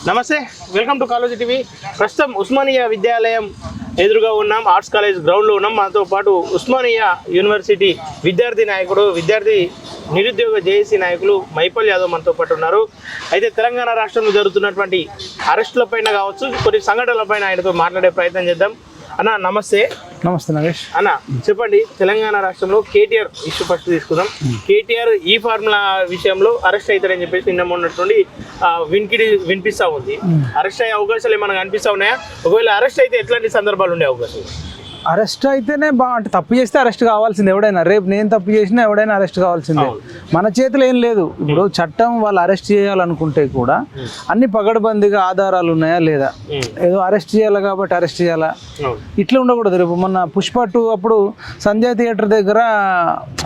నమస్తే, welcome to college TV. ప్రస్తుతం ఉస్మానియా విద్యాలయం ఎదురుగా ఉన్నాం, ఆర్ట్స్ కాలేజ్ గ్రౌండ్లో ఉన్నాం. మనతో పాటు ఉస్మానియా యూనివర్సిటీ విద్యార్థి నాయకుడు, నిరుద్యోగ జేఏసీ నాయకులు మైపల్ యాదవ్ మనతో పాటు ఉన్నారు. అయితే తెలంగాణ రాష్ట్రంలో జరుగుతున్నటువంటి అరెస్టులపైన కావచ్చు, కొన్ని సంఘటనలపైన ఆయనతో మాట్లాడే ప్రయత్నం చేద్దాం. అన్న నమస్తే. నమస్తే నగేష్. అన్న చెప్పండి, తెలంగాణ రాష్ట్రంలో కేటీఆర్ ఇష్యూ ఫస్ట్ తీసుకుందాం. కేటీఆర్ ఈ ఫార్ములా విషయంలో అరెస్ట్ అవుతారని చెప్పేసి నిన్న మొన్నట్టుండి వినిపిస్తా ఉంది. అరెస్ట్ అయ్యే అవకాశాలు ఏమైనా కనిపిస్తా ఉన్నాయా? ఒకవేళ అరెస్ట్ అయితే ఎట్లాంటి సందర్భాలు ఉండే అవకాశం? అరెస్ట్ అయితేనే అంటే తప్పు చేస్తే అరెస్ట్ కావాల్సింది ఎవడైనా. రేపు నేను తప్పు చేసినా ఎవడైనా అరెస్ట్ కావాల్సిందే. మన చేతిలో ఏం లేదు. ఇప్పుడు చట్టం వాళ్ళు అరెస్ట్ చేయాలనుకుంటే కూడా అన్ని పగడబందీగా ఆధారాలు ఉన్నాయా లేదా, ఏదో అరెస్ట్ చేయాలి కాబట్టి అరెస్ట్ చేయాలా, ఇట్లా ఉండకూడదు. రేపు మొన్న పుష్ప 2 అప్పుడు సంధ్యా థియేటర్ దగ్గర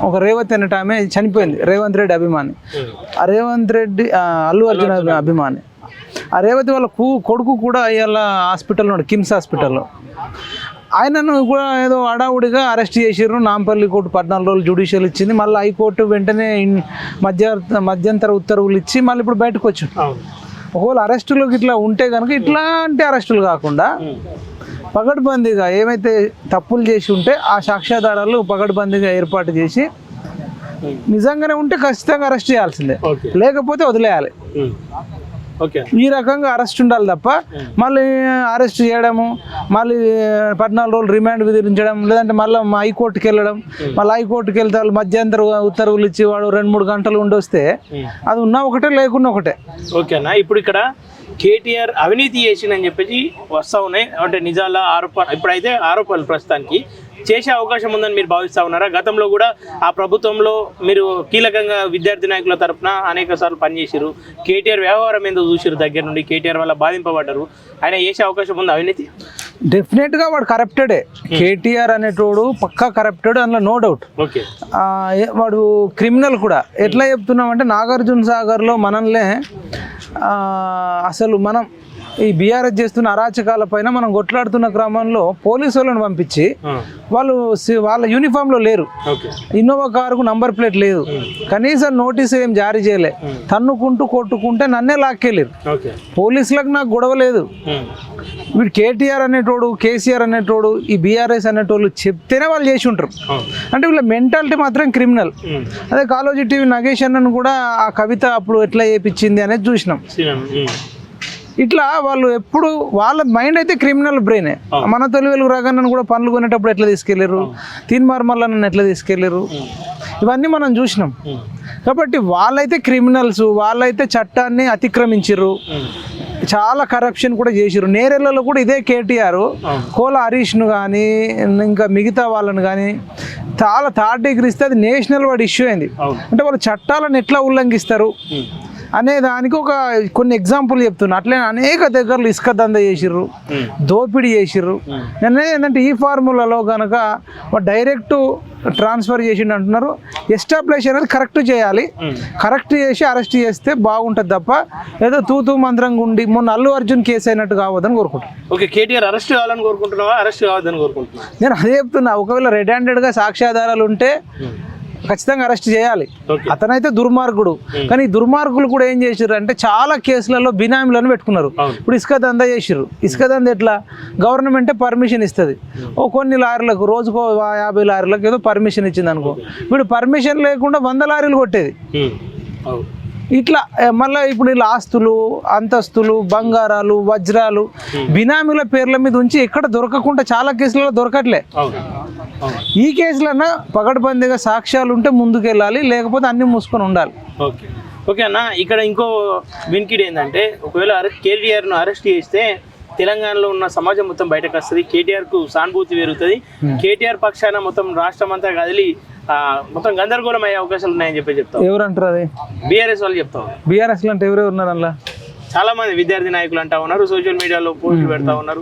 ఒక రేవతి అనేట ఆమె చనిపోయింది, రేవంత్ రెడ్డి అభిమాని. ఆ రేవంత్ రెడ్డి అల్లు అర్జున్ అభిమాని. ఆ రేవతి వాళ్ళ కొడుకు కూడా ఇవాళ హాస్పిటల్లో ఉన్నాడు, కిమ్స్ హాస్పిటల్లో. ఆయనను కూడా ఏదో అడావుడిగా అరెస్ట్ చేసిర్రు. నాంపల్లి కోర్టు 14 రోజులు జ్యుడిషియల్ ఇచ్చింది. మళ్ళీ హైకోర్టు వెంటనే మధ్యంతర ఉత్తర్వులు ఇచ్చి మళ్ళీ ఇప్పుడు బయటకు వచ్చి. ఒకవేళ అరెస్టులు ఇట్లా ఉంటే కనుక ఇట్లాంటి అరెస్టులు కాకుండా పగడ్బందీగా ఏమైతే తప్పులు చేసి ఉంటే ఆ సాక్ష్యాధారాలు పగడ్బందీగా ఏర్పాటు చేసి నిజంగానే ఉంటే ఖచ్చితంగా అరెస్ట్ చేయాల్సిందే, లేకపోతే వదిలేయాలి. ఈ రకంగా అరెస్ట్ ఉండాలి తప్ప మళ్ళీ అరెస్ట్ చేయడము, మళ్ళీ 14 రోజులు రిమాండ్ విధించడం, లేదంటే మళ్ళీ హైకోర్టుకి వెళ్ళడం, మళ్ళీ హైకోర్టుకి వెళ్తే వాళ్ళు మధ్యంతర ఉత్తర్వులు ఇచ్చి వాడు 2-3 గంటలు ఉండొస్తే అది ఉన్నా ఒకటే లేకున్నా ఒకటే. ఓకేనా? ఇప్పుడు ఇక్కడ కేటీఆర్ అవినీతి చేసిందని చెప్పేసి వస్తూ ఉన్నాయి. అంటే నిజాల ఇప్పుడైతే ఆరోపణలు ప్రస్తుతానికి చేసే అవకాశం ఉందని మీరు భావిస్తూ ఉన్నారా? గతంలో కూడా ఆ ప్రభుత్వంలో మీరు కీలకంగా విద్యార్థి నాయకుల తరఫున అనేక సార్లు పనిచేసారు. కేటీఆర్ వ్యవహారం ఎందుకు చూసారు దగ్గర నుండి, కేటీఆర్ వల్ల బాధింపబడ్డారు. ఆయన చేసే అవకాశం ఉంది అవినీతి? డెఫినెట్గా వాడు కరప్టెడే. కేటీఆర్ అనేటోడు పక్కా కరప్టెడ్, అందులో నో డౌట్. వాడు క్రిమినల్ కూడా. ఎట్లా చెప్తున్నామంటే నాగార్జున సాగర్లో మనల్నే అసలు మనం ఈ బీఆర్ఎస్ చేస్తున్న అరాచకాల పైన మనం కొట్లాడుతున్న క్రమంలో పోలీసు వాళ్ళని పంపించి వాళ్ళు వాళ్ళ యూనిఫామ్లో లేరు, ఇన్నోవా కారుకు నంబర్ ప్లేట్ లేదు, కనీసం నోటీసు ఏం జారీ చేయలే, తన్నుకుంటూ కొట్టుకుంటే నన్నే లాక్కెళ్ళారు. పోలీసులకు నాకు గొడవ లేదు. వీడు కేటీఆర్ అనేటోడు, కేసీఆర్ అనేటోడు, ఈ బీఆర్ఎస్ అనేటోళ్ళు చెప్తేనే వాళ్ళు చేసి ఉంటారు. అంటే వీళ్ళ మెంటాలిటీ మాత్రం క్రిమినల్. అదే కాలేజీ టీవీ నగేష్ అన్నను కూడా ఆ కవిత అప్పుడు ఎట్లా చేపించింది అనేది చూసినాం. ఇట్లా వాళ్ళు ఎప్పుడు వాళ్ళ మైండ్ అయితే క్రిమినల్ బ్రెయినే. మన తొలి వెలుగు రాగానే కూడా పనులు కొనేటప్పుడు ఎట్లా తీసుకెళ్లారు, తీన్మార్మల్లను ఎట్లా తీసుకెళ్లారు, ఇవన్నీ మనం చూసినాం. కాబట్టి వాళ్ళైతే క్రిమినల్స్, వాళ్ళైతే చట్టాన్ని అతిక్రమించారు, చాలా కరప్షన్ కూడా చేసిరు. నేరెళ్లలో కూడా ఇదే కేటీఆర్ కోల హరీష్ను కానీ ఇంకా మిగతా వాళ్ళని కానీ చాలా థర్డ్ డిగ్రీ ఇస్తే అది నేషనల్ వైడ్ ఇష్యూ అయింది. అంటే వాళ్ళు చట్టాలను ఎట్లా ఉల్లంఘిస్తారు అనే దానికి కొన్ని ఎగ్జాంపుల్ చెప్తున్నా. అట్లనే అనేక దగ్గరలు ఇసుక దంద చేసిర్రు, దోపిడీ చేసిర్రు. నేను ఏంటంటే ఈ ఫార్ములాలో కనుక డైరెక్ట్ ట్రాన్స్ఫర్ చేసిండు అంటున్నారు. ఎస్టాబ్లిష్ అనేది కరెక్ట్ చేయాలి, కరెక్ట్ చేసి అరెస్ట్ చేస్తే బాగుంటుంది తప్ప ఏదో తూతూ మంత్రంగా ఉండి మొన్న అల్లు అర్జున్ కేసు అయినట్టు కావద్దని కోరుకుంటున్నాను. ఓకే, కేటీఆర్ అరెస్ట్ కావాలని కోరుకుంటున్నావా, అరెస్ట్ కావద్దని కోరుకుంటున్నా? నేను అదే చెప్తున్నా. ఒకవేళ రెడ్ హ్యాండెడ్గా సాక్ష్యాధారాలు ఉంటే ఖచ్చితంగా అరెస్ట్ చేయాలి. అతనైతే దుర్మార్గుడు. కానీ ఈ దుర్మార్గులు కూడా ఏం చేసారు అంటే చాలా కేసులలో బినామీలను పెట్టుకున్నారు. ఇప్పుడు ఇసుక దందా చేసిర్రు. ఇసుక దందా ఎట్లా, గవర్నమెంటే పర్మిషన్ ఇస్తుంది. కొన్ని లారీలకు రోజుకో 50 లారీలకు ఏదో పర్మిషన్ ఇచ్చింది అనుకో, వీడు పర్మిషన్ లేకుండా 100 లారీలు కొట్టేది. ఇట్లా మళ్ళీ ఇప్పుడు ఇలా ఆస్తులు, అంతస్తులు, బంగారాలు, వజ్రాలు బినామీల పేర్ల మీద ఉంచి ఎక్కడ దొరకకుండా చాలా కేసులలో దొరకట్లే. ఈ కేసులన్నా పగడ్బందీగా సాక్ష్యాలు ఉంటే ముందుకెళ్ళాలి, లేకపోతే అన్ని మూసుకొని ఉండాలి. ఓకే అన్న, ఇక్కడ ఇంకో వినికిడి ఏంటంటే ఒకవేళ కేటీఆర్ను అరెస్ట్ చేస్తే తెలంగాణలో ఉన్న సమాజం మొత్తం బయటకు వస్తుంది, కేటీఆర్కు సానుభూతి పెరుగుతుంది, కేటీఆర్ పక్షాన మొత్తం రాష్ట్రం అంతా కదిలి మొత్తం గందరగోళం అయ్యే అవకాశాలు ఉన్నాయని చెప్తారు. ఎవరంటారు? అది బీఆర్ఎస్ వాళ్ళు చెప్తారు. బీఆర్ఎస్ అంటే ఎవరెవరు ఉన్నారు అందులో? చాలా మంది విద్యార్థి నాయకులు అంటా ఉన్నారు, సోషల్ మీడియాలో పోస్టులు పెడతా ఉన్నారు.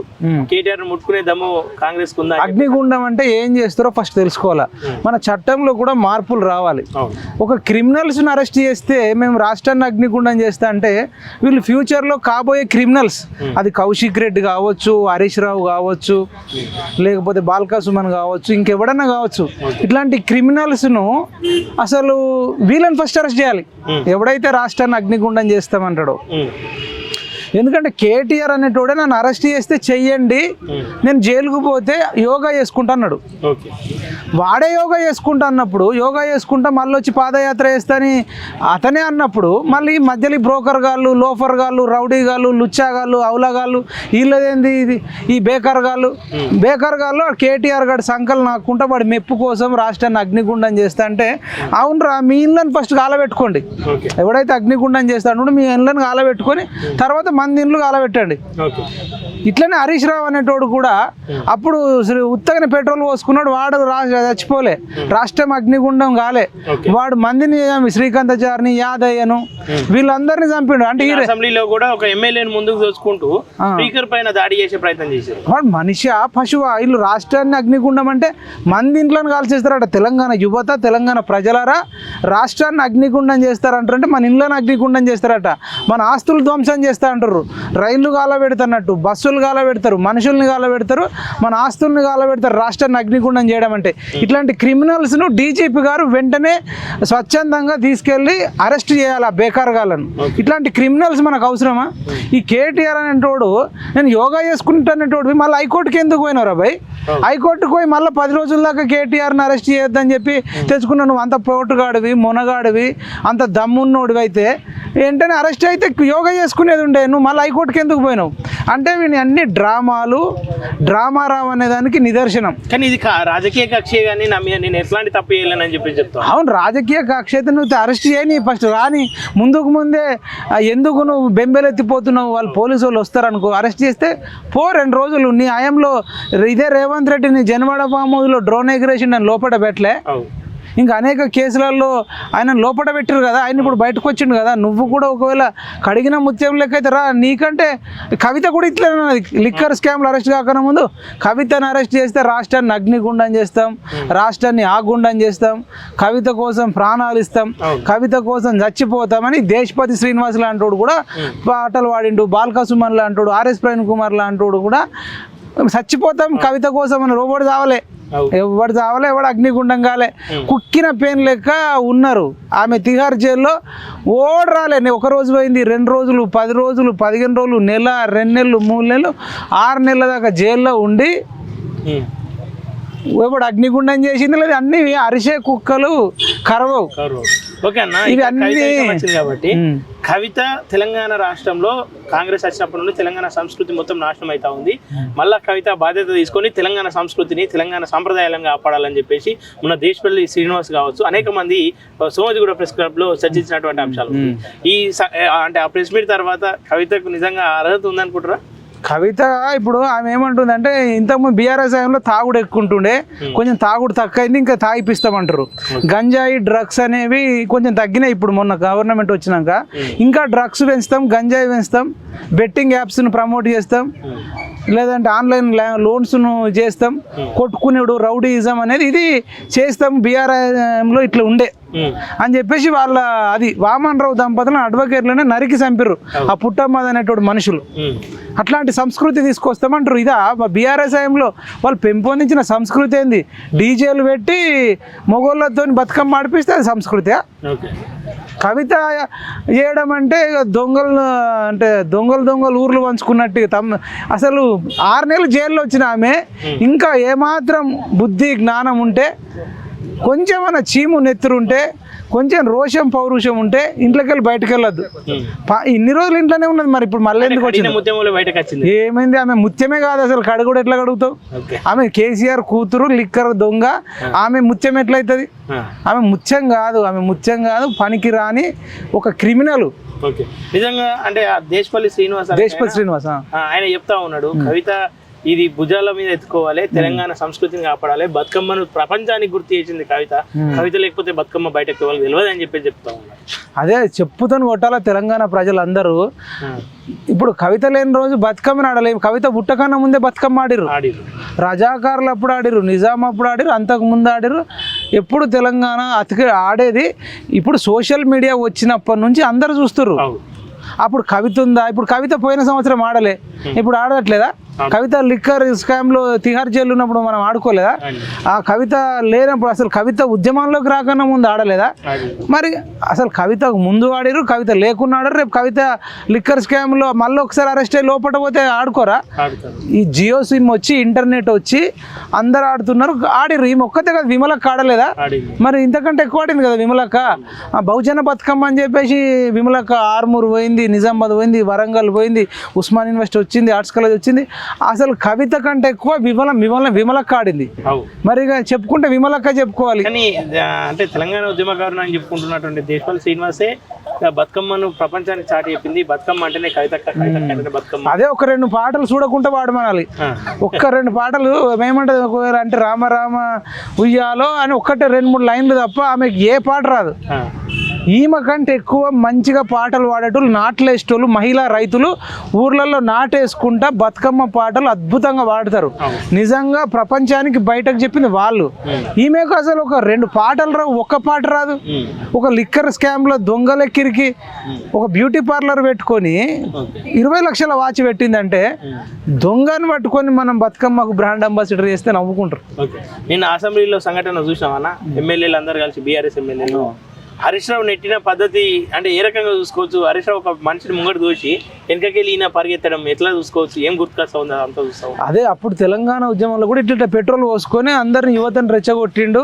కేటీఆర్ ముట్టుకునే దమ్ము కాంగ్రెస్ కుందా? అగ్నిగుండం అంటే ఏం చేస్తారో ఫస్ట్ తెలుసుకోవాలా. మన చట్టంలో కూడా మార్పులు రావాలి. ఒక క్రిమినల్స్ ని అరెస్ట్ చేస్తే మేము రాష్ట్రాన్ని అగ్నిగుండం చేస్తా అంటే వీళ్ళు ఫ్యూచర్ లో కాబోయే క్రిమినల్స్, అది కౌశిక్ రెడ్డి కావచ్చు, హరీష్ రావు కావచ్చు, లేకపోతే బాల్కా సుమన్ కావచ్చు, ఇంకెవడన్నా కావచ్చు, ఇట్లాంటి క్రిమినల్స్ ను అసలు వీళ్ళని ఫస్ట్ అరెస్ట్ చేయాలి. ఎవడైతే రాష్ట్రాన్ని అగ్నిగుండం చేస్తామంటాడో ఎందుకంటే కేటీఆర్ అనేటోడే నన్ను అరెస్ట్ చేస్తే చెయ్యండి, నేను జైలుకు పోతే యోగా చేసుకుంటా అన్నాడు. వాడే యోగా చేసుకుంటా అన్నప్పుడు యోగా చేసుకుంటా మళ్ళీ వచ్చి పాదయాత్ర చేస్తాని అతనే అన్నప్పుడు మళ్ళీ మధ్యలో బ్రోకర్ గాళ్ళు, లోఫర్ గాళ్ళు, రౌడీ గాళ్ళు, లుచ్చాగాళ్ళు, అవులగాళ్ళు, వీళ్ళదేంది ఇది ఈ బేకర్ గాళ్ళు కేటీఆర్ గారి సంకలు నాకుంటా వాడి మెప్పు కోసం రాష్ట్రాన్ని అగ్నిగుండం చేస్తా అంటే, అవునరా మీ ఇళ్ళని ఫస్ట్ కాలబెట్టుకోండి, ఎవడైతే అగ్నిగుండం చేస్తాడో మీ ఇళ్ళని కాలబెట్టుకొని తర్వాత మంది ఇండ్లు కాలబెట్టండి. ఇట్లనే హరీష్ రావు అనేటోడు కూడా అప్పుడు ఉత్తగని పెట్రోల్ పోసుకున్నాడు, వాడు చచ్చిపోలే, రాష్ట్రం అగ్నిగుండం కాలే, వాడు మందిని శ్రీకాంతాచారిని, యాదయ్యను వీళ్ళందరినీ చంపిండు. అంటే అసెంబ్లీలో కూడా ఒక ఎమ్మెల్యేని ముందుకు దోచుకుంటూ స్పీకర్ పైన దాడి చేసే ప్రయత్నం చేశారు. వాడు మనిషి పశువు. వీళ్ళు రాష్ట్రాన్ని అగ్నిగుండం అంటే మంది ఇంట్లోని కాల్చేస్తారట. తెలంగాణ యువత, తెలంగాణ ప్రజలారా, రాష్ట్రాన్ని అగ్నిగుండం చేస్తారంటారంటే మన ఇంట్లోనే అగ్నిగుండం చేస్తారట. మన ఆస్తులు ధ్వంసం చేస్తా అంటారు, రైళ్లు కాలబెడతారన్నట్టు, బస్సులు కాలబెడతారు, మనుషుల్ని కాలబెడతారు, మన ఆస్తుల్ని కాలబెడతారు. రాష్ట్రాన్ని అగ్నిగుండం చేయడం అంటే ఇట్లాంటి క్రిమినల్స్ను డీజీపీ గారు వెంటనే స్వచ్ఛందంగా తీసుకెళ్ళి అరెస్ట్ చేయాలి ఆ బేకార్ గాళ్ళను. ఇట్లాంటి క్రిమినల్స్ మనకు అవసరమా? ఈ కేటీఆర్ అనేటోడు నేను యోగా చేసుకుంటానేటోడు మళ్ళీ హైకోర్టుకి ఎందుకు పోయినారా భయ్? హైకోర్టుకు పోయి మళ్ళీ 10 రోజుల దాకా కేటీఆర్ని అరెస్ట్ చేయొద్దని చెప్పి తెచ్చుకున్నావు. నువ్వు అంత పోటుగాడివి, మొనగాడివి, అంత దమ్మున్నోడివి అయితే వెంటనే అరెస్ట్ అయితే యోగా చేసుకునేది ఉండే, నువ్వు మళ్ళీ హైకోర్టుకి ఎందుకు పోయినావు? అంటే వీని అన్ని డ్రామారావు అనే దానికి నిదర్శనం. కానీ ఇది రాజకీయ కక్ష కానీ నేను ఎట్లాంటి తప్పు చేయలేనని చెప్పి చెప్తాను. అవును, రాజకీయ కక్ష అయితే నువ్వు అరెస్ట్ చేయని ఫస్ట్ రాని, ముందే ఎందుకు నువ్వు బెంబెలెత్తిపోతున్నావు? వాళ్ళు పోలీసు వాళ్ళు వస్తారనుకో, అరెస్ట్ చేస్తే 2 రోజులు నీ హయాంలో ఇదే రేవంత్ రెడ్డిని జనవాడ ఫామ్ హౌస్లో డ్రోన్ ఎగిరేసి నన్ను లోపల పెట్టలే. ఇంకా అనేక కేసులలో ఆయన లోపల పెట్టారు కదా, ఆయన ఇప్పుడు బయటకు వచ్చిండు కదా. నువ్వు కూడా ఒకవేళ కడిగిన ముత్యం లెక్క అయితే రా. నీకంటే కవిత కూడా ఇట్లా లిక్కర్ స్కామ్లు అరెస్ట్ కాకుండా ముందు కవితను అరెస్ట్ చేస్తే రాష్ట్రాన్ని అగ్నిగుండం చేస్తాం, రాష్ట్రాన్ని ఆగుండం చేస్తాం, కవిత కోసం ప్రాణాలు ఇస్తాం, కవిత కోసం చచ్చిపోతామని దేశపతి శ్రీనివాస్ లాంటోడు కూడా పాటలు పాడిండు, బాల్క సుమన్ లాంటోడు, ఆర్ఎస్ ప్రవీణ్ కుమార్ లాంటోడు కూడా చచ్చిపోతాం కవిత కోసం అని. రోబోట్ చావలే, ఎవడు చావలే, ఎవడు అగ్నిగుండం కాలే, కుక్కిన పెయిన్ లెక్క ఉన్నారు. ఆమె తిహార్ జైల్లో ఓడి రాలే. 1 రోజు పోయింది, 2 రోజులు, 10 రోజులు, 15 రోజులు, నెల, 2 నెలలు, 3 నెలలు, 6 నెలల దాకా జైల్లో ఉండి ఇప్పుడు అగ్నిగుండం చేసింది లేదు. అన్ని అరిసే కుక్కలు కరవవు. ఓకే అన్న, ఇవి అన్ని కాబట్టి కవిత తెలంగాణ రాష్ట్రంలో కాంగ్రెస్ వచ్చినప్పటి నుండి తెలంగాణ సంస్కృతి మొత్తం నాశనం అవుతా ఉంది. మళ్ళా కవిత బాధ్యత తీసుకొని తెలంగాణ సంస్కృతిని, తెలంగాణ సాంప్రదాయాలను కాపాడాలని చెప్పేసి మన దేశపల్లి శ్రీనివాస్ కావచ్చు, అనేక మంది సోమజిగూడ ప్రెస్ క్లబ్ లో చర్చించినటువంటి అంశాలు. ఈ అంటే ఆ ప్రెస్ మీట్ తర్వాత కవితకు నిజంగా అర్హత ఉందనుకుంటారా? కవిత ఇప్పుడు ఆమె ఏమంటుందంటే, ఇంతకుముందు బీఆర్ఎస్ టైంలో తాగుడు ఎక్కుంటుండే, కొంచెం తాగుడు తక్కువైంది, ఇంకా తాగిపిస్తామంటారు. గంజాయి, డ్రగ్స్ అనేవి కొంచెం తగ్గినాయి ఇప్పుడు మొన్న గవర్నమెంట్ వచ్చినాక. ఇంకా డ్రగ్స్ పెంచుతాం, గంజాయి పెంచుతాం, బెట్టింగ్ యాప్స్ను ప్రమోట్ చేస్తాం, లేదంటే ఆన్లైన్ లోన్స్ను చేస్తాం, కొట్టుకునేడు రౌడీయిజం అనేది ఇది చేస్తాం, బీఆర్ఎంలో ఇట్లా ఉండే అని చెప్పేసి వాళ్ళ అది వామన్ రావు దంపతులను అడ్వకేట్లనే నరికి చంపిర్రు ఆ పుట్టమ్మది అనేటువంటి మనుషులు. అట్లాంటి సంస్కృతి తీసుకొస్తామంటారు. ఇదా బీఆర్ఎస్ టైంలో వాళ్ళు పెంపొందించిన సంస్కృతి ఏంది? డీజేలు పెట్టి మొగోళ్ళతో బతుకమ్మ ఆడిపిస్తే అది సంస్కృతి. కవిత చేయడం అంటే దొంగలు అంటే దొంగలు ఊర్లు పంచుకున్నట్టు అసలు 6 నెలలు జైల్లో వచ్చిన ఆమె ఇంకా ఏమాత్రం బుద్ధి జ్ఞానం ఉంటే, కొంచెం మన చీము నెత్తురుంటే, కొంచెం రోషం పౌరుషం ఉంటే ఇంట్లోకి వెళ్ళి బయటకు వెళ్ళొద్దు. ఇన్ని రోజులు ఇంట్లోనే ఉన్నది, మరి ఇప్పుడు మళ్ళీ ఎందుకు వచ్చింది? ఏమైంది? ఆమె ముత్యమే కాదు అసలు. కడుగుడు ఎట్లా కడుగుతావు? ఆమె కేసీఆర్ కూతురు, లిక్కర్ దొంగ. ఆమె ముత్యం ఎట్లయితుంది? ఆమె ముత్యం కాదు, పనికి రాని ఒక క్రిమినల్. నిజంగా అంటే దేశపల్లి శ్రీనివాస్ ఆయన చెప్తా ఉన్నాడు, కవిత ఇది భుజాల మీద ఎత్తుకోవాలి, తెలంగాణ సంస్కృతిని కాపాడాలి, బతుకమ్మను ప్రపంచానికి గుర్తు చేసింది కవిత. కవిత లేకపోతే బతుకమ్మ బయటకు తెలియదు అని చెప్పి చెప్తా ఉన్నారు. అదే చెప్పుతాను కొట్టాల తెలంగాణ ప్రజలందరూ. ఇప్పుడు కవిత లేని రోజు బతుకమ్మని ఆడలేము. కవిత పుట్టకన్నా ముందే బతుకమ్మ ఆడిరు. రజాకారులు అప్పుడు ఆడిరు, నిజాం అప్పుడు ఆడిరు, అంతకు ముందు ఆడిరు. ఎప్పుడు తెలంగాణ ఆడేది ఇప్పుడు సోషల్ మీడియా వచ్చినప్పటి నుంచి అందరు చూస్తున్నారు. అప్పుడు కవిత ఉందా? ఇప్పుడు కవిత పోయిన సంవత్సరం ఆడలే, ఇప్పుడు ఆడట్లేదా? కవిత లిక్కర్ స్కామ్ లో తిహార్ జైలు ఉన్నప్పుడు మనం ఆడుకోలేదా? ఆ కవిత లేనప్పుడు అసలు కవిత ఉద్యమంలోకి రాకన్నా ముందు ఆడలేదా? మరి అసలు కవితకు ముందు ఆడిరు, కవిత లేకున్నా ఆడరు. రేపు కవిత లిక్కర్ స్కామ్ లో మళ్ళీ ఒకసారి అరెస్ట్ అయ్యి లోపల పోతే ఆడుకోరా? ఈ జియో సిమ్ వచ్చి ఇంటర్నెట్ వచ్చి అందరు ఆడుతున్నారు, ఆడిరు. ఈ ఒక్కతే కదా విమలక్క ఆడలేదా? మరి ఇంతకంటే ఎక్కువ ఆడింది కదా విమలక్క. బహుజన బతుకమ్మ అని చెప్పేసి విమలక్క ఆర్మూర్ పోయింది, నిజామాబాద్ పోయింది, వరంగల్ పోయింది, ఉస్మాన్ యూనివర్సిటీ వచ్చింది, ఆర్ట్స్ కాలేజ్ వచ్చింది. అసలు కవిత కంటే ఎక్కువ విమలక్క ఆడింది. మరి ఇక చెప్పుకుంటే విమలక్క చెప్పుకోవాలి. కానీ అంటే తెలంగాణ ఉద్యమకారులు అని చెప్పుకుంటున్నటువంటి దేశపాల్ శ్రీనివాసే బతుకమ్మను ప్రపంచానికి చాటి చెప్పింది. బతుకమ్మ అంటేనే కవిత బతుకమ్మ. అదే ఒక 2 పాటలు చూడకుండా పాడమనాలి. ఒక్క 2 పాటలు ఏమంటది అంటే రామ రామ ఉయ్యాలో అని ఒక్కటే 2-3 లైన్లు తప్ప ఆమెకి ఏ పాట రాదు. ఈమె కంటే ఎక్కువ మంచిగా పాటలు పాడేటోళ్ళు, నాట్లేసేటోళ్ళు, మహిళా రైతులు ఊర్లలో నాటేసుకుంటా బతుకమ్మ పాటలు అద్భుతంగా పాడతారు. నిజంగా ప్రపంచానికి బయటకు చెప్పింది వాళ్ళు. ఈమెకు అసలు ఒక 2 పాటలు రావు, ఒక్క పాట రాదు. ఒక లిక్కర్ స్కామ్ లో దొంగలెక్కిరికి ఒక బ్యూటీ పార్లర్ పెట్టుకొని 20 లక్షల వాచ్ పెట్టిందంటే దొంగను పట్టుకొని మనం బతుకమ్మకు బ్రాండ్ అంబాసిడర్ చేస్తే నవ్వుకుంటారు. నేను అసెంబ్లీలో సంఘటన చూసామన్నా, ఎమ్మెల్యేలు అందరు కలిసి బీఆర్ఎస్ ఎమ్మెల్యేలు హరీష్ రావు నెట్టిన పద్ధతి అంటే ఏ రకంగా చూసుకోవచ్చు? హరీష్ రావు ఒక మనిషిని ముంగడు దూసి వెనకకెళ్ళి ఈయన పరిగెత్తడం ఎట్లా చూసుకోవచ్చు? ఏం గుర్తుకొస్తా ఉందా అంత చూస్తావు? అదే అప్పుడు తెలంగాణ ఉద్యమంలో కూడా ఇట్లా పెట్రోల్ పోసుకొని అందరిని యువతను రెచ్చగొట్టిండు.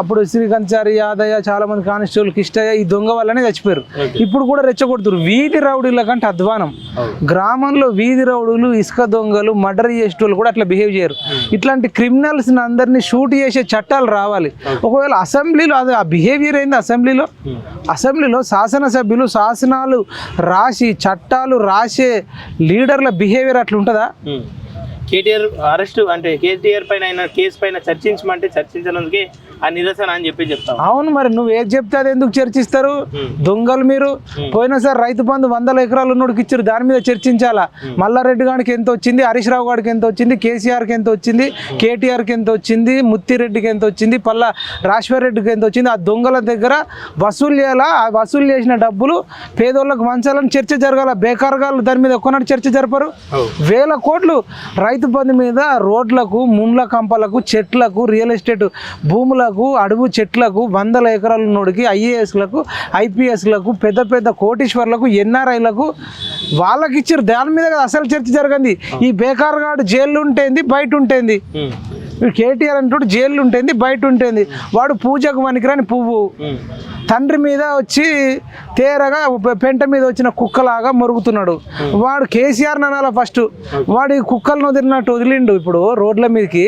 అప్పుడు శ్రీకాంచారి, యాదయ్య, చాలా మంది కానిస్టేబుల్, కిష్టయ్య ఈ దొంగ వల్లనే చచ్చిపోయారు. ఇప్పుడు కూడా రెచ్చగొడుతురు. వీధి రౌడీల కంటే అధ్వానం. గ్రామంలో వీధి రౌడీలు, ఇసుక దొంగలు, మర్డర్ చేసేటోళ్ళు కూడా అట్లా బిహేవ్ చేయరు. ఇట్లాంటి క్రిమినల్స్ అందరినీ షూట్ చేసే చట్టాలు రావాలి. ఒకవేళ అసెంబ్లీలో అది ఆ బిహేవియర్ అయింది. అసెంబ్లీలో శాసనసభ్యులు శాసనాలు రాసి చట్టాలు రాసే లీడర్ల బిహేవియర్ అట్లా ఉంటుందా? కేటీఆర్ అరెస్ట్ అంటే కేటీఆర్ పైన అయిన కేసు పైన చర్చించమంటే చర్చించినందుకే ఆ నిరసన అని చెప్తావు. అవును, మరి నువ్వు ఏది చెప్తే అది ఎందుకు చర్చిస్తారు? దొంగలు మీరు. పోయినసారి రైతు బంధు 100 ఎకరాలు ఉన్నోడికి ఇచ్చారు, దాని మీద చర్చించాలా? మల్లారెడ్డి గారికి ఎంత వచ్చింది, హరీష్ రావు గారికి ఎంత వచ్చింది, కేసీఆర్కి ఎంత వచ్చింది, కేటీఆర్కి ఎంత వచ్చింది, ముత్తిరెడ్డికి ఎంత వచ్చింది, పల్లా రాజశేఖర్ రెడ్డికి ఎంత వచ్చింది? ఆ దొంగల దగ్గర వసూలు చేయాలా? ఆ వసూలు చేసిన డబ్బులు పేదోళ్ళకు మంచాలని చర్చ జరగాల. బేకార్గాళ్ళు దాని మీద ఒక్కనాడు చర్చ జరపరు. 1000 కోట్లు రైతు బంధు మీద రోడ్లకు, ముండ్ల కంపలకు, చెట్లకు, రియల్ ఎస్టేట్ భూములకు, అడుగు చెట్లకు 100 ఎకరాలు ఉన్నోడికి, ఐఏఎస్లకు, ఐపీఎస్లకు, పెద్ద పెద్ద కోటీశ్వర్లకు, ఎన్ఆర్ఐలకు వాళ్ళకి ఇచ్చారు. దాని మీద అసలు చర్చ జరగండి. ఈ బేకార్గాడు జైలు ఉంటేంది, బయట ఉంటేంది. కేటీఆర్ అంటూ జైలు ఉంటుంది, బయట ఉంటుంది. వాడు పూజకు పనికిరాని పువ్వు. తండ్రి మీద వచ్చి తేరగా పెంట మీద వచ్చిన కుక్కలాగా మొరుగుతున్నాడు. వాడు కేసీఆర్ అనాల ఫస్ట్. వాడు ఈ కుక్కలను వదిలినట్టు వదిలిండు ఇప్పుడు రోడ్ల మీదకి.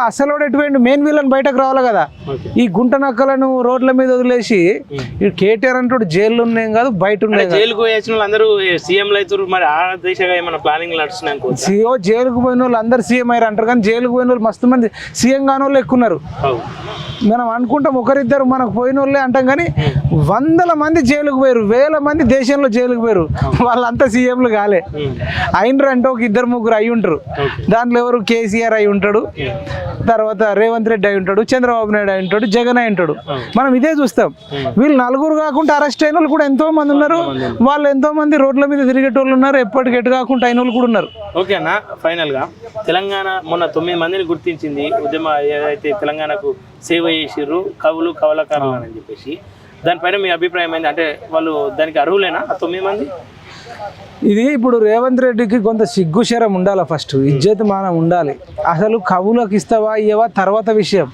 అసలు వాడు ఎటువంటి మెయిన్ వీళ్ళని బయటకు రావాలి కదా. ఈ గుంట నక్కలను రోడ్ల మీద వదిలేసి ఈ కేటీఆర్ అంటూ జైలు ఉన్నాం కాదు, బయట ఉన్నాయి. జైలుకు వేసిన వాళ్ళు అందరూ సీఎంలు అవుతారు. మరి ఆ దిశగా ఏమైనా ప్లానింగ్ నడుస్తున్నాయి? సీఓ జైలుకు పోయిన వాళ్ళు అందరు సీఎం అయ్యారు అంటారు, కానీ జైలుకు పోయిన వాళ్ళు మస్తు మంది సీఎం కాని వాళ్ళు ఎక్కున్నారు. మనం అనుకుంటాం ఒకరిద్దరు మనకు పోయిన వాళ్ళే అంటాం, కానీ 100 మంది జైలుకు పోయారు, 1000 మంది దేశంలో జైలుకు పోయారు. వాళ్ళంతా సీఎంలు కాలే. అయినరు అంటే ఒక 2-3 అయి ఉంటారు. దాంట్లో ఎవరు? కేసీఆర్ అయి ఉంటాడు, తర్వాత రేవంత్ రెడ్డి అయి ఉంటాడు, చంద్రబాబు నాయుడు అయి ఉంటాడు, జగన్ అయి ఉంటాడు. మనం ఇదే చూస్తాం. వీళ్ళు 4 కాకుండా అరెస్ట్ అయిన వాళ్ళు కూడా ఎంతో మంది ఉన్నారు. వాళ్ళు ఎంతో మంది రోడ్ల మీద తిరిగేటోళ్ళు ఉన్నారు. ఎప్పటికి ఎటు కాకుండా అయిన వాళ్ళు కూడా ఉన్నారు. ఓకే అన్న, ఫైనల్ గా తెలంగాణ మొన్న 9 మందిని గుర్తించింది. ఉద్యమ ఏదైతే తెలంగాణకు సేవ చేసిర్రు కవులు, కవలకారులు అని చెప్పేసి, దానిపైన మీ అభిప్రాయం ఏంటి? అంటే వాళ్ళు దానికి అర్హులేనా 9 మంది? ఇది ఇప్పుడు రేవంత్ రెడ్డికి కొంత సిగ్గుశరం ఉండాలి. ఫస్ట్ ఇజ్జత్ మానం ఉండాలి. అసలు కవులకు ఇస్తావా ఇవ్వవా తర్వాత విషయం.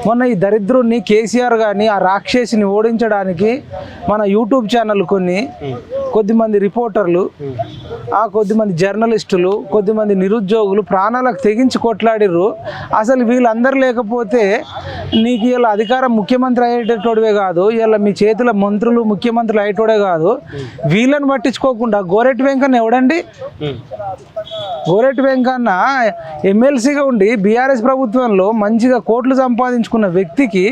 మొన్న ఈ దరిద్రుడిని కేసీఆర్ గారిని, ఆ రాక్షసిని ఓడించడానికి మన యూట్యూబ్ ఛానల్ కొద్దిమంది రిపోర్టర్లు, కొద్దిమంది జర్నలిస్టులు, కొద్దిమంది నిరుద్యోగులు ప్రాణాలకు తెగించి కొట్లాడిర్రు. అసలు వీళ్ళందరూ లేకపోతే నీకు ఇలా అధికారం ముఖ్యమంత్రి అయ్యేటోడివే కాదు, ఇలా మీ చేతుల మంత్రులు ముఖ్యమంత్రులు అయ్యేటోడే కాదు. వీళ్ళని పట్టించుకోకుండా గోరెట్టి వెంకన్న ఎవడండి? గోరెట్టి వెంకన్న ఎమ్మెల్సీగా ఉండి బీఆర్ఎస్ ప్రభుత్వంలో మంచిగా కోట్లు సంపాదించుకున్న వ్యక్తికి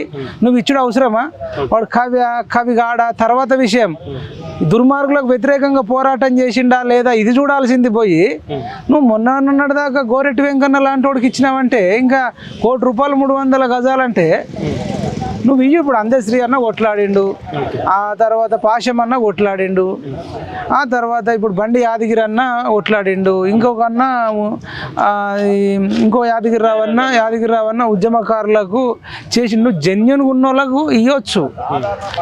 నువ్వు ఇచ్చుడు అవసరమా? వాడు కవిగాడ తర్వాత విషయం. దుర్మార్గులకు వ్యతిరేకంగా పోరాటం చేసిండా లేదా ఇది చూడాల్సింది పోయి నువ్వు మొన్న దాకా గోరెట్టి వెంకన్న లాంటి వాడికి ఇచ్చినావంటే, ఇంకా ₹1 300 గజాలంటే నువ్వు ఇయ్యి. ఇప్పుడు అందశ్రీ అన్న కొట్లాడిండు, ఆ తర్వాత పాశం అన్న కొట్లాడిండు, ఆ తర్వాత ఇప్పుడు బండి యాదగిరి అన్న కొట్లాడిండు, ఇంకొక అన్న ఇంకో యాదగిరిరావు అన్న ఉద్యమకారులకు చేసి నువ్వు జెన్యున్గా ఉన్న వాళ్ళకు ఇవ్వచ్చు.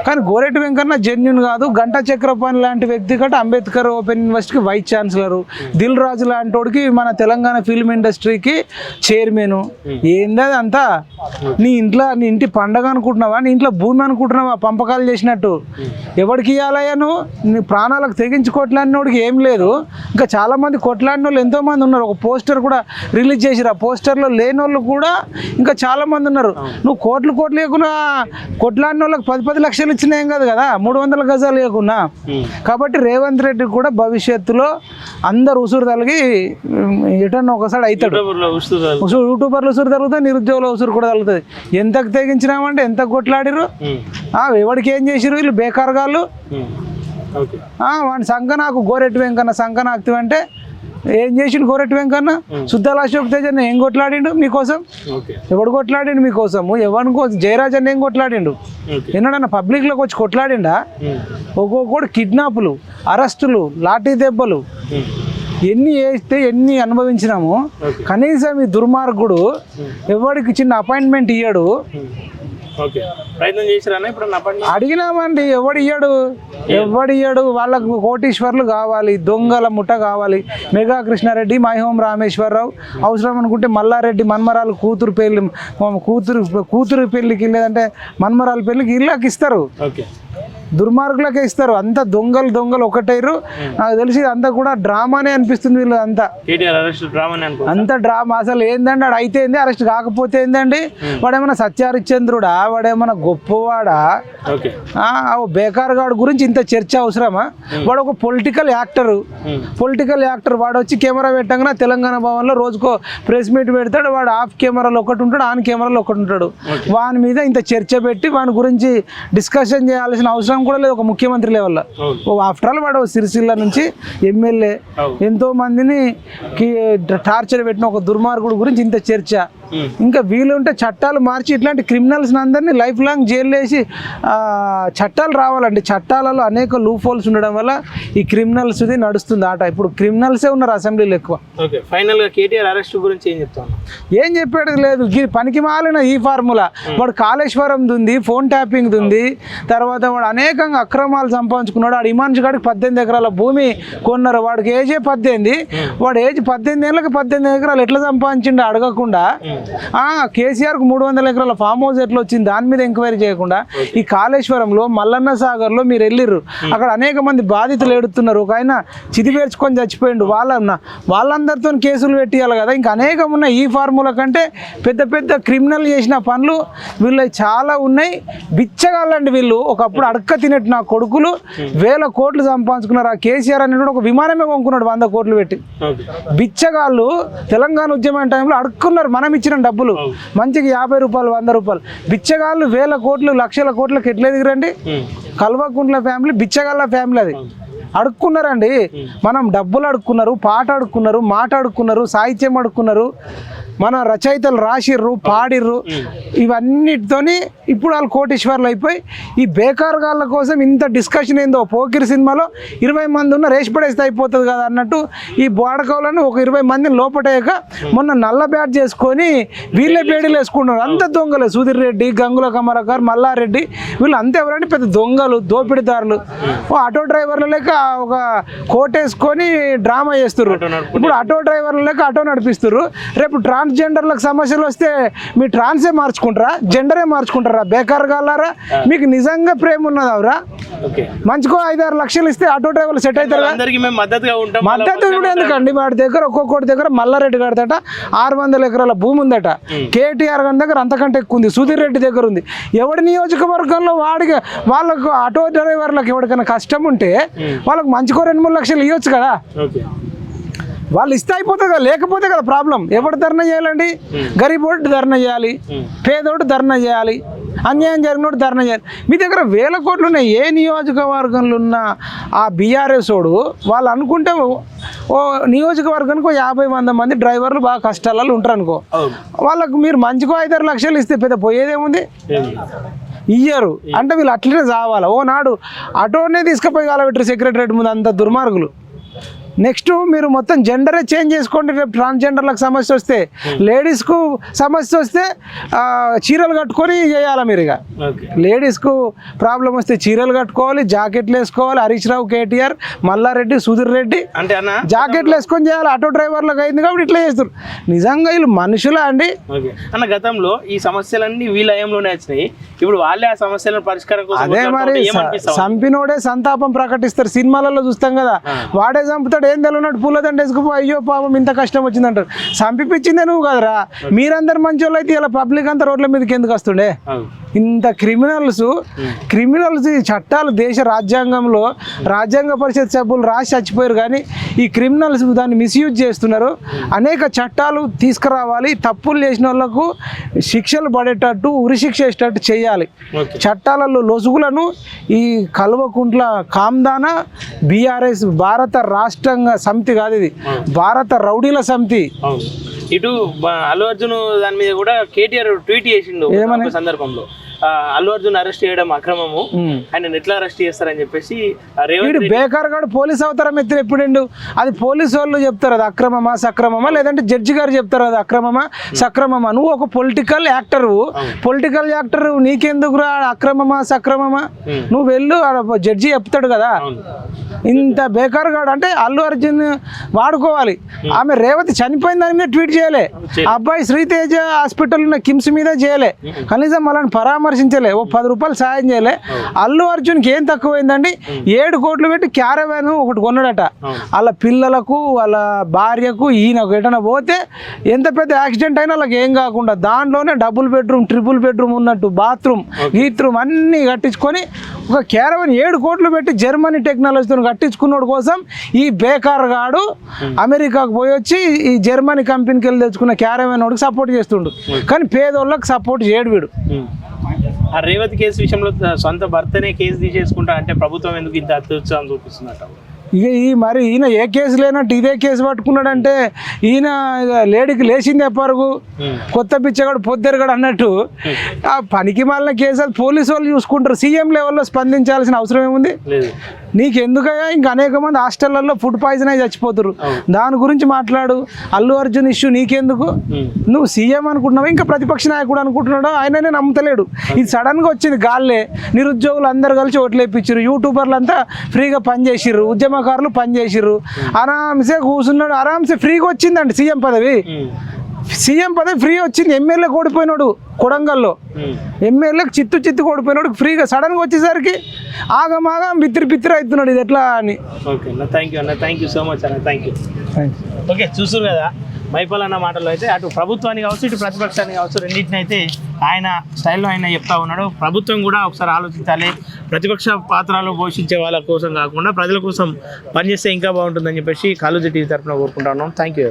కానీ గోరెటి వెంకన్న జెన్యున్ కాదు. గంటా చక్రపాణి లాంటి వ్యక్తి కంటే అంబేద్కర్ ఓపెన్ యూనివర్సిటీకి వైస్ ఛాన్సలరు, దిల్ రాజు లాంటి వాడికి మన తెలంగాణ ఫిల్మ్ ఇండస్ట్రీకి చైర్మన్. ఏంది అంతా? నీ ఇంటి పండగ అనుకుంటున్నావా? నీ ఇంట్లో భూమి అనుకుంటున్నావా పంపకాలు చేసినట్టు? ఎవరికి ఇవ్వాలయ్యా నువ్వు? నీ ప్రాణాలకు తెగించి కొట్లాడినోడికి ఏం లేదు. ఇంకా చాలామంది కొట్లాడిన వాళ్ళు ఎంతోమంది ఉన్నారు. ఒక పోస్టర్ కూడా రిలీజ్ చేసిరు, ఆ పోస్టర్లో లేని వాళ్ళు కూడా ఇంకా చాలామంది ఉన్నారు. నువ్వు కోట్లు లేకుండా కొట్లాడిన వాళ్ళకి 10 లక్షలు ఇచ్చినా ఏం కాదు కదా, 300 గజాలు లేకున్నా. కాబట్టి రేవంత్ రెడ్డి కూడా భవిష్యత్తులో అందరు ఉసురు తలిగి ఎటన్నా ఒకసారి అవుతాడు. యూట్యూబర్లు ఉసురు తగులుతుంది, నిరుద్యోగుల ఉసురు కూడా తగులుతుంది. ఎంతకు తెగించినామంటే ఎంత కొట్లాడిరు, ఎవరికి ఏం చేసిరు వీళ్ళు బేకార్గాళ్ళు. వాడి సంఖ నాకు గోరెట్టి వెంకన్న సంఖ నాకుతావంటే ఏం చేసిండు గోరెట్టి వెంకన్న? సుద్దాల అశోక్ తేజ్ అన్న ఏం కొట్లాడిండు మీకోసం? ఎవడు కొట్లాడిండు మీకోసము? ఎవరి కోసం? జయరాజ్ అన్న ఏం కొట్లాడిండు? ఎన్నడన్నా పబ్లిక్లోకి వచ్చి కొట్లాడిండా? ఒక్కొక్కడు కిడ్నాపులు, అరెస్టులు, లాఠీ దెబ్బలు ఎన్ని వేస్తే ఎన్ని అనుభవించినాము. కనీసం ఈ దుర్మార్గుడు ఎవరికి చిన్న అపాయింట్మెంట్ ఇయ్యాడు. అడిగినామండి, ఎవడియ్యాడు? వాళ్ళకు కోటీశ్వర్లు కావాలి, దొంగల ముఠ కావాలి. మెగా కృష్ణారెడ్డి, మైహోం రామేశ్వరరావు, అవసరం అనుకుంటే మల్లారెడ్డి మన్మరాలు కూతురు పెళ్లికి లేదంటే మన్మరాల పెళ్లికి ఇళ్ళకి ఇస్తారు, దుర్మార్గులకే ఇస్తారు. అంత దొంగలు ఒకటైరు. నాకు తెలిసి అంతా కూడా డ్రామానే అనిపిస్తుంది వీళ్ళు అంతా. అంత డ్రామా. అసలు ఏందండి ఆడు అయితే ఏంది, అరెస్ట్ కాకపోతే ఏందండి? వాడేమన్నా సత్యహరిశ్చంద్రుడా? వాడేమన్నా గొప్పవాడా? బేకార్ గాడు గురించి ఇంత చర్చ అవసరమా? వాడు ఒక పొలిటికల్ యాక్టర్. వాడు వచ్చి కెమెరా పెట్టంగా తెలంగాణ భవన్లో రోజుకో ప్రెస్ మీట్ పెడతాడు. వాడు ఆఫ్ కెమెరాలో ఒకటి ఉంటాడు, ఆన్ కెమెరాలో ఒకటి ఉంటాడు. వాని మీద ఇంత చర్చ పెట్టి వాని గురించి డిస్కషన్ చేయాల్సిన అవసరం కూడా లేదు ఒక ముఖ్యమంత్రి లెవెల్లో. ఆఫ్టర్ ఆల్ వాడు సిరిసిల్ల నుంచి ఎమ్మెల్యే, ఎంతో మందిని టార్చర్ పెట్టిన ఒక దుర్మార్గుడు గురించి ఇంత చర్చ. ఇంకా వీలుంటే చట్టాలు మార్చి ఇట్లాంటి క్రిమినల్స్ అందరినీ లైఫ్ లాంగ్ జైలు వేసి చట్టాలు రావాలండి. చట్టాలలో అనేక లూప్ హోల్స్ ఉండడం వల్ల ఈ క్రిమినల్స్ది నడుస్తుంది ఆట. ఇప్పుడు క్రిమినల్సే ఉన్నారు అసెంబ్లీలో ఎక్కువ. ఫైనల్గా కేటీఆర్ అరెస్ట్ గురించి ఏం చెప్తాను? ఏం చెప్పేది లేదు. పనికి మాలిన ఈ ఫార్ములా. వాడు కాళేశ్వరం ఉంది, ఫోన్ ట్యాపింగ్ ఉంది, తర్వాత వాడు అనేకంగా అక్రమాలు సంపాదించుకున్నాడు. వాడు ఇమాన్స్ గాడికి 18 ఎకరాల భూమి కొన్నారు. వాడికి ఏజే 18. వాడు ఏజ్ 18 ఏళ్ళకి 18 ఎకరాలు ఎట్లా సంపాదించిండో అడగకుండా, కేసీఆర్కు 300 ఎకరాల ఫామ్ హౌస్ ఎట్లా వచ్చింది దాని మీద ఎంక్వైరీ చేయకుండా, ఈ కాళేశ్వరంలో మల్లన్న సాగర్లో మీరు వెళ్ళిర్రు, అక్కడ అనేక మంది బాధితులు ఏడుతున్నారు. ఒక ఆయన చిదిపేర్చుకొని చచ్చిపోయిండు. వాళ్ళందరితో కేసులు పెట్టియాలి కదా. ఇంకా అనేకం ఉన్నాయి. ఈ ఫార్ములా కంటే పెద్ద క్రిమినల్ చేసిన పనులు వీళ్ళు చాలా ఉన్నాయి. బిచ్చగాళ్ళండి వీళ్ళు. ఒకప్పుడు అడక్క తినట్టు నా కొడుకులు 1000 కోట్లు సంపాదించుకున్నారు. ఆ కేసీఆర్ అనేటువంటి ఒక విమానమే కొనుక్కున్నాడు 100 కోట్లు పెట్టి. బిచ్చగాళ్ళు తెలంగాణ ఉద్యమం టైంలో అడుక్కున్నారు. మనం ఇచ్చిన డబ్బులు మంచిగా 50 రూపాయలు 100 రూపాయలు. బిచ్చగాళ్ళు 1000 కోట్లు 1,00,000 కోట్లకు ఎట్లా ఎదిగిరండి? కల్వకుంట్ల ఫ్యామిలీ బిచ్చగాళ్ళ ఫ్యామిలీ అది. అడుక్కున్నారండి. మనం డబ్బులు అడుక్కున్నారు, పాట అడుక్కున్నారు, మాట అడుక్కున్నారు, సాహిత్యం అడుక్కున్నారు, మన రచయితలు రాసిర్రు, పాడిర్రు. ఇవన్నిటితోని ఇప్పుడు వాళ్ళు కోటీశ్వర్లు అయిపోయి ఈ బేకార్గాళ్ళ కోసం ఇంత డిస్కషన్ ఏందో. పోకిరి సినిమాలో 20 మంది ఉన్న రేసి పడేస్తే అయిపోతుంది కదా అన్నట్టు ఈ బోడకవులను ఒక 20 మందిని లోపటేయక మొన్న నల్ల బ్యాట్ చేసుకొని వీళ్ళే బేడీలు వేసుకుంటున్నారు. అంత దొంగలే. సుధీర్ రెడ్డి, గంగుల కమరాకర్, మల్లారెడ్డి వీళ్ళు అంతే. ఎవరంటే పెద్ద దొంగలు, దోపిడీదారులు. ఆటో డ్రైవర్ల లెక్క ఒక కోటేసుకొని డ్రామా చేస్తుర్రు. ఇప్పుడు ఆటో డ్రైవర్ల లెక్క ఆటో నడిపిస్తుర్రు. రేపు ట్రాన్స్జెండర్లకు సమస్యలు వస్తే మీ ట్రాన్సే మార్చుకుంటారా, జెండరే మార్చుకుంటారా? బేకార్ గాలారా, మీకు నిజంగా ప్రేమ ఉన్నదవరా? మంచికో 5-6 లక్షలు ఇస్తే ఆటో డ్రైవర్లు సెట్ అవుతారు. మద్దతు కూడా ఎందుకండి? వాడి దగ్గర ఒక్కొక్కటి దగ్గర మల్లారెడ్డి గారిదట 600 ఎకరాల భూమి ఉందట. కేటీఆర్ గారి దగ్గర అంతకంటే ఎక్కువ ఉంది. సుధీర్ రెడ్డి దగ్గర ఉంది. ఎవడి నియోజకవర్గంలో వాళ్ళకు ఆటో డ్రైవర్లకు ఎవరికైనా కష్టం ఉంటే వాళ్ళకి మంచికో 2-3 లక్షలు ఇవ్వచ్చు కదా. వాళ్ళు ఇస్తే అయిపోతుంది కదా, లేకపోతే కదా ప్రాబ్లం. ఎవడు ధర్నా చేయాలండి? గరీబోడు ధర్నా చేయాలి, పేదోడు ధర్నా చేయాలి, అన్యాయం జరిగినోడు ధర్నా చేయాలి. మీ దగ్గర 1000 కోట్లు ఉన్నాయి. ఏ నియోజకవర్గంలో ఉన్న ఆ బీఆర్ఎస్ వాడు వాళ్ళు అనుకుంటే ఓ నియోజకవర్గానికి 50-100 మంది డ్రైవర్లు బాగా కష్టాలలో ఉంటారు అనుకో. వాళ్ళకు మీరు మంచికో 5-6 లక్షలు ఇస్తే పెద్ద పోయేదేముంది? ఇయ్యరు అంటే వీళ్ళు అట్లనే చావాలి. ఓ నాడు ఆటోనే తీసుకుపోయి కాలబెట్టరు సెక్రటరేట్ ముందు, అంత దుర్మార్గులు. నెక్స్ట్ మీరు మొత్తం జెండరే చేంజ్ చేసుకోండి. రేపు ట్రాన్స్జెండర్లకు సమస్య వస్తే, లేడీస్కు సమస్య వస్తే చీరలు కట్టుకొని చేయాలి మీరు. ఇక లేడీస్కు ప్రాబ్లం వస్తే చీరలు కట్టుకోవాలి, జాకెట్లు వేసుకోవాలి. హరీష్ రావు, కేటీఆర్, మల్లారెడ్డి, సుధీర్ రెడ్డి అంటే అన్న జాకెట్లు వేసుకొని చేయాలి. ఆటో డ్రైవర్లకు అయింది కాబట్టి ఇట్లా చేస్తారు. నిజంగా వీళ్ళు మనుషులా అండి? అన్న గతంలో ఈ సమస్యలన్నీ వీళ్ళ హయాంలోనే వచ్చినాయి, ఇప్పుడు వాళ్ళే ఆ సమస్యలను పరిష్కారం కోసం అదే మరి చంపినోడే సంతాపం ప్రకటిస్తారు. సినిమాలలో చూస్తాం కదా, వాడే చంపుతాడు, ఏం తెలియనట్టు పూలదండ వేసుకుపో, అయ్యో పాపం ఇంత కష్టం వచ్చిందంటారు. చంపిపించిందే నువ్వు కదరా. మీరందరు మంచి వాళ్ళు అయితే ఇలా పబ్లిక్ అంతా రోడ్ల మీదకి ఎందుకు వస్తుండే? ఇంత క్రిమినల్స్ ఈ చట్టాలు దేశ రాజ్యాంగంలో రాజ్యాంగ పరిషత్ సభ్యులు రాసి చచ్చిపోయారు, కానీ ఈ క్రిమినల్స్ దాన్ని మిస్యూజ్ చేస్తున్నారు. అనేక చట్టాలు తీసుకురావాలి, తప్పులు చేసిన వాళ్ళకు శిక్షలు పడేటట్టు, ఉరిశిక్ష వేసేటట్టు చేయాలి. చట్టాలలో లొసుగులను ఈ కల్వకుంట్ల కామ్దాన బీఆర్ఎస్ భారత రాష్ట్రంగ సమితి కాదు, ఇది భారత రౌడీల సమితి. ఇటు అల్లు అర్జున్ దాని మీద కూడా కేటీఆర్ ట్వీట్ చేసిండు సందర్భంలో, అల్లు అర్జున్ అరెస్ట్ చేయడం అక్రమము, ఆయన ఎట్లా అరెస్ట్ చేస్తారని చెప్పేసి బేకార్ గాడు పోలీస్ అవతారం ఎత్తిన ఎప్పుడండు. అది పోలీసు వాళ్ళు చెప్తారు అది అక్రమమా సక్రమమా, లేదంటే జడ్జి గారు చెప్తారు అది అక్రమమా సక్రమమా. నువ్వు ఒక పొలిటికల్ యాక్టర్, నీకెందుకు రా అక్రమమా సక్రమమా? నువ్వు వెళ్ళు, జడ్జి చెప్తాడు కదా. ఇంత బేకార్ గాడు అంటే అల్లు అర్జున్ వాడుకోవాలి. ఆమె రేవతి చనిపోయిన దాని మీద ట్వీట్ చేయలే, అబ్బాయి శ్రీతేజ హాస్పిటల్ ఉన్న కిమ్స్ మీద చేయలే, కనీసం వాళ్ళని పరామర్శించలే, ఓ 10 రూపాయలు సాయం చేయలే. అల్లు అర్జున్కి ఏం తక్కువైందండి? 7 కోట్లు పెట్టి క్యారవాన్ ఒకటి కొన్నాడట. వాళ్ళ పిల్లలకు, వాళ్ళ భార్యకు, ఈయనకు ఎటైనా పోతే ఎంత పెద్ద యాక్సిడెంట్ అయినా వాళ్ళకి ఏం కాకుండా దాంట్లోనే డబుల్ బెడ్రూమ్, ట్రిపుల్ బెడ్రూమ్ ఉన్నట్టు బాత్రూమ్, గీత్రూమ్ అన్నీ కట్టించుకొని ఒక క్యారవాన్ 7 కోట్లు పెట్టి జర్మనీ టెక్నాలజీతో కట్టించుకున్నోడు కోసం ఈ బేకార్ గాడు అమెరికాకు పోయి వచ్చి ఈ జర్మనీ కంపెనీకి వెళ్ళి తెచ్చుకున్న క్యారవాన్ వాడికి సపోర్ట్ చేస్తుండు, కానీ పేదోళ్ళకి సపోర్ట్ చేయడు వీడు. ఆ రేవతి కేసు విషయంలో సొంత భర్తనే కేసు తీసేసుకుంటా అంటే ప్రభుత్వం ఎందుకు ఇంత అత్యుత్సాహం చూపిస్తుందట? ఇక మరి ఈయన ఏ కేసు లేనట్టు ఇదే కేసు పట్టుకున్నాడంటే ఈయన లేడీకి లేచిందే పరుగు, కొత్త పిచ్చగాడు పొద్దెరగాడు అన్నట్టు. ఆ పనికి మాలిన కేసులు పోలీసు వాళ్ళు చూసుకుంటారు. సీఎం లెవెల్లో స్పందించాల్సిన అవసరం ఏముంది నీకు? ఎందుకయ్యా ఇంకా అనేక మంది హాస్టళ్లలో ఫుడ్ పాయిజన్ అయి చచ్చిపోతారు, దాని గురించి మాట్లాడు. అల్లు అర్జున్ ఇష్యూ నీకెందుకు? నువ్వు సీఎం అనుకుంటున్నావు, ఇంకా ప్రతిపక్ష నాయకుడు అనుకుంటున్నాడు, ఆయననే నమ్ముతలేడు. ఇది సడన్గా వచ్చింది గాల్లే. నిరుద్యోగులు అందరు కలిసి ఓట్లు వేయించారు, యూట్యూబర్లు అంతా ఫ్రీగా పనిచేసిర్రు, ఉద్యమకారులు పనిచేసిర్రు, ఆరాంసే కూర్చున్నాడు, ఆరాంసే ఫ్రీగా వచ్చిందండి సీఎం పదవి. సీఎం పదవి ఫ్రీ వచ్చింది. ఎమ్మెల్యేకి ఓడిపోయినాడు కొడంగల్లో, ఎమ్మెల్యేకి చిత్తు ఓడిపోయినాడు ఫ్రీగా. సడన్గా వచ్చేసరికి ఆగమాగం బిత్తిరి అవుతున్నాడు. ఇది ఎట్లా అని. ఓకే అన్న, థ్యాంక్ యూ అన్న, థ్యాంక్ యూ సో మచ్ అన్న, థ్యాంక్ యూ. ఓకే, చూసారు కదా మైపాల్ అన్న మాటలు అయితే, అటు ప్రభుత్వానికి కావచ్చు ఇటు ప్రతిపక్షానికి కావచ్చు, రెండింటిని అయితే ఆయన స్టైల్లో ఆయన చెప్తా ఉన్నాడు. ప్రభుత్వం కూడా ఒకసారి ఆలోచించాలి, ప్రతిపక్ష పాత్రలు పోషించే వాళ్ళ కోసం కాకుండా ప్రజల కోసం పనిచేస్తే ఇంకా బాగుంటుందని చెప్పేసి కాలేజీ టీవీ తరఫున కోరుకుంటా ఉన్నాం. Thank you.